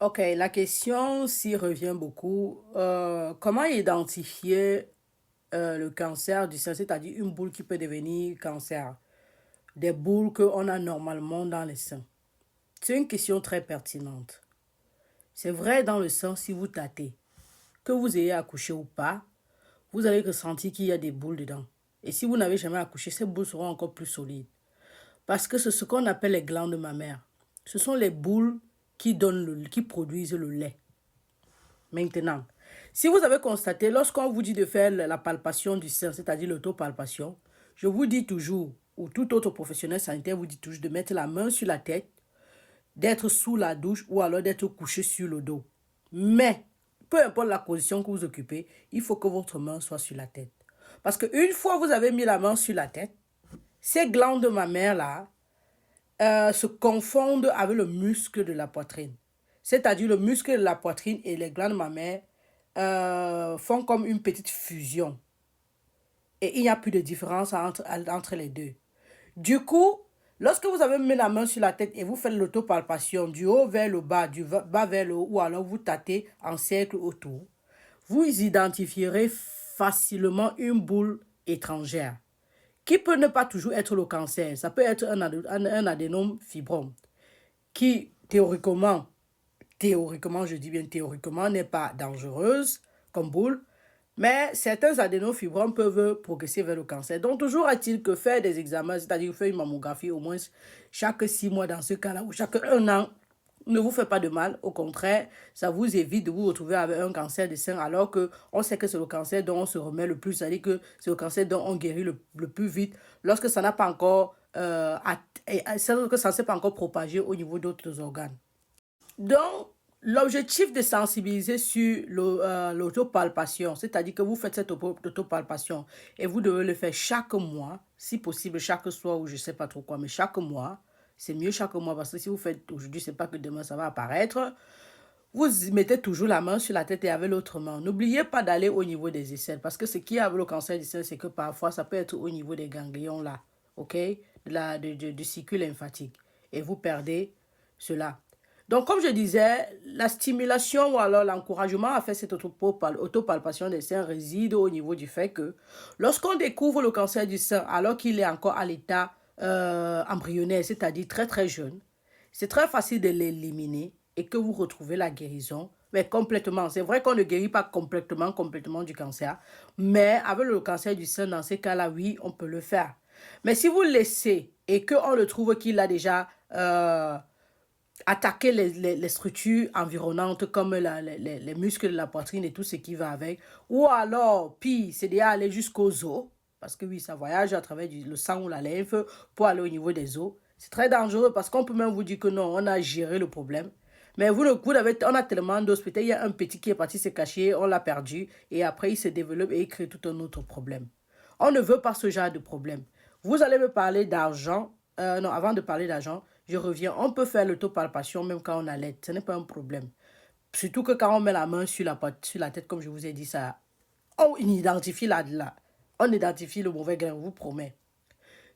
Ok, la question s'y revient beaucoup. Comment identifier le cancer du sein, c'est-à-dire une boule qui peut devenir cancer, des boules qu'on a normalement dans les seins? C'est une question très pertinente. C'est vrai dans le sens si vous tâtez, que vous ayez accouché ou pas, vous allez ressentir qu'il y a des boules dedans. Et si vous n'avez jamais accouché, ces boules seront encore plus solides. Parce que c'est ce qu'on appelle les glandes mammaires. Ce sont les boules qui produisent le lait. Maintenant, si vous avez constaté, lorsqu'on vous dit de faire la palpation du sein, c'est-à-dire l'autopalpation, je vous dis toujours, ou tout autre professionnel sanitaire vous dit toujours de mettre la main sur la tête, d'être sous la douche ou alors d'être couché sur le dos. Mais, peu importe la position que vous occupez, il faut que votre main soit sur la tête. Parce qu'une fois que vous avez mis la main sur la tête, ces glandes mammaires-là se confondent avec le muscle de la poitrine. C'est-à-dire le muscle de la poitrine et les glandes mammaires font comme une petite fusion. Et il n'y a plus de différence entre les deux. Du coup, lorsque vous avez mis la main sur la tête et vous faites l'autopalpation du haut vers le bas, du bas vers le haut, ou alors vous tâtez en cercle autour, vous identifierez facilement une boule étrangère qui peut ne pas toujours être le cancer. Ça peut être un adénome fibrome qui, théoriquement, je dis bien théoriquement, n'est pas dangereuse comme boule, mais certains adénofibromes peuvent progresser vers le cancer. Donc, toujours est-il que faire des examens, c'est-à-dire faire une mammographie au moins chaque 6 mois dans ce cas-là, ou chaque 1 an, ne vous fait pas de mal. Au contraire, ça vous évite de vous retrouver avec un cancer des seins alors qu'on sait que c'est le cancer dont on se remet le plus, c'est-à-dire que c'est le cancer dont on guérit le plus vite lorsque ça n'a pas encore, que ça ne s'est pas encore propagé au niveau d'autres organes. Donc, l'objectif de sensibiliser sur l'autopalpation, c'est-à-dire que vous faites cette autopalpation et vous devez le faire chaque mois, si possible chaque soir ou je ne sais pas trop quoi, mais chaque mois, c'est mieux chaque mois parce que si vous faites aujourd'hui, c'est pas que demain ça va apparaître. Vous mettez toujours la main sur la tête et avec l'autre main. N'oubliez pas d'aller au niveau des aisselles parce que ce qui a avec le cancer des selles, c'est que parfois ça peut être au niveau des ganglions là, ok, du circuit lymphatique et vous perdez cela. Donc, comme je disais, la stimulation ou alors l'encouragement à faire cette autopalpation des seins réside au niveau du fait que lorsqu'on découvre le cancer du sein alors qu'il est encore à l'état embryonnaire, c'est-à-dire très très jeune, c'est très facile de l'éliminer et que vous retrouvez la guérison, mais complètement. C'est vrai qu'on ne guérit pas complètement du cancer, mais avec le cancer du sein, dans ces cas-là, oui, on peut le faire. Mais si vous laissez et qu'on le trouve qu'il a déjà attaquer les structures environnantes comme les muscles de la poitrine et tout ce qui va avec. Ou alors, pire, c'est déjà aller jusqu'aux os, parce que oui, ça voyage à travers le sang ou la lymphe pour aller au niveau des os. C'est très dangereux parce qu'on peut même vous dire que non, on a géré le problème. Mais on a tellement d'hospitaux, il y a un petit qui est parti se cacher, on l'a perdu, et après il se développe et il crée tout un autre problème. On ne veut pas ce genre de problème. Vous allez me parler d'argent. Non, avant de parler d'argent, je reviens. On peut faire l'autopalpation même quand on allait. Ce n'est pas un problème. Surtout que quand on met la main sur la tête, comme je vous ai dit, ça, on identifie on identifie le mauvais grain, on vous promet.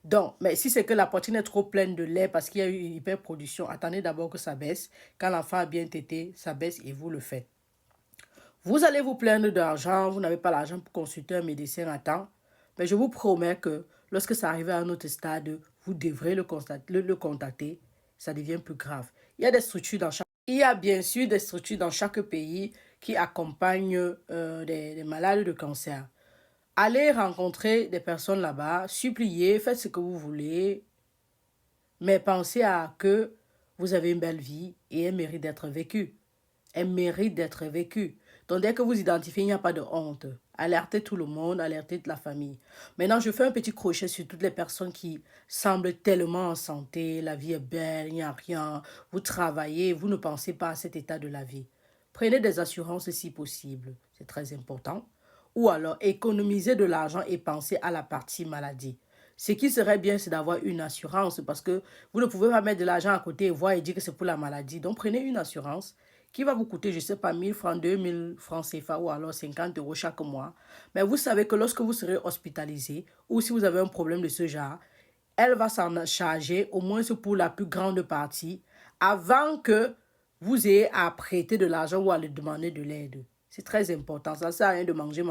Donc, mais si c'est que la poitrine est trop pleine de lait parce qu'il y a eu une hyperproduction, attendez d'abord que ça baisse. Quand l'enfant a bien tété, ça baisse et vous le faites. Vous allez vous plaindre d'argent, vous n'avez pas l'argent pour consulter un médecin à temps. Mais je vous promets que lorsque ça arrive à un autre stade, vous devrez le contacter. Ça devient plus grave. Il y a bien sûr des structures dans chaque pays qui accompagnent des malades de cancer. Allez rencontrer des personnes là-bas, suppliez, faites ce que vous voulez, mais pensez à que vous avez une belle vie et elle mérite d'être vécue. Elle mérite d'être vécue. Donc, dès que vous identifiez, il n'y a pas de honte. Alertez tout le monde, alertez toute la famille. Maintenant, je fais un petit crochet sur toutes les personnes qui semblent tellement en santé. La vie est belle, il n'y a rien. Vous travaillez, vous ne pensez pas à cet état de la vie. Prenez des assurances si possible. C'est très important. Ou alors, économisez de l'argent et pensez à la partie maladie. Ce qui serait bien, c'est d'avoir une assurance parce que vous ne pouvez pas mettre de l'argent à côté et voir et dire que c'est pour la maladie. Donc, prenez une assurance qui va vous coûter, je ne sais pas, 1000 francs, 2000 francs CFA ou alors 50 euros chaque mois. Mais vous savez que lorsque vous serez hospitalisé ou si vous avez un problème de ce genre, elle va s'en charger, au moins pour la plus grande partie, avant que vous ayez à prêter de l'argent ou à lui demander de l'aide. C'est très important. Ça ne sert à rien de manger.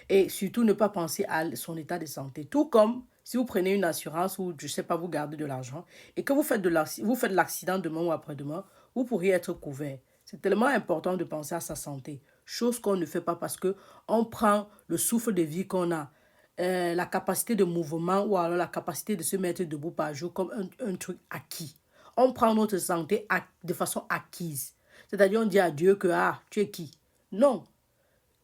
Et surtout, ne pas penser à son état de santé. Tout comme si vous prenez une assurance ou, je ne sais pas, vous gardez de l'argent et que vous faites l'accident demain ou après-demain, vous pourriez être couvert. C'est tellement important de penser à sa santé. Chose qu'on ne fait pas parce qu'on prend le souffle de vie qu'on a, la capacité de mouvement ou alors la capacité de se mettre debout par jour comme un truc acquis. On prend notre santé de façon acquise. C'est-à-dire, on dit à Dieu que, ah, tu es qui? Non.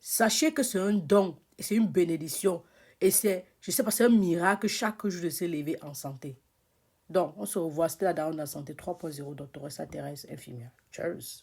Sachez que c'est un don et c'est une bénédiction. Et c'est, je sais pas, c'est un miracle chaque jour de se lever en santé. Donc, on se revoit, c'était la Daronne de la santé 3.0, doctoresse Thérèse, infirmière. Cheers.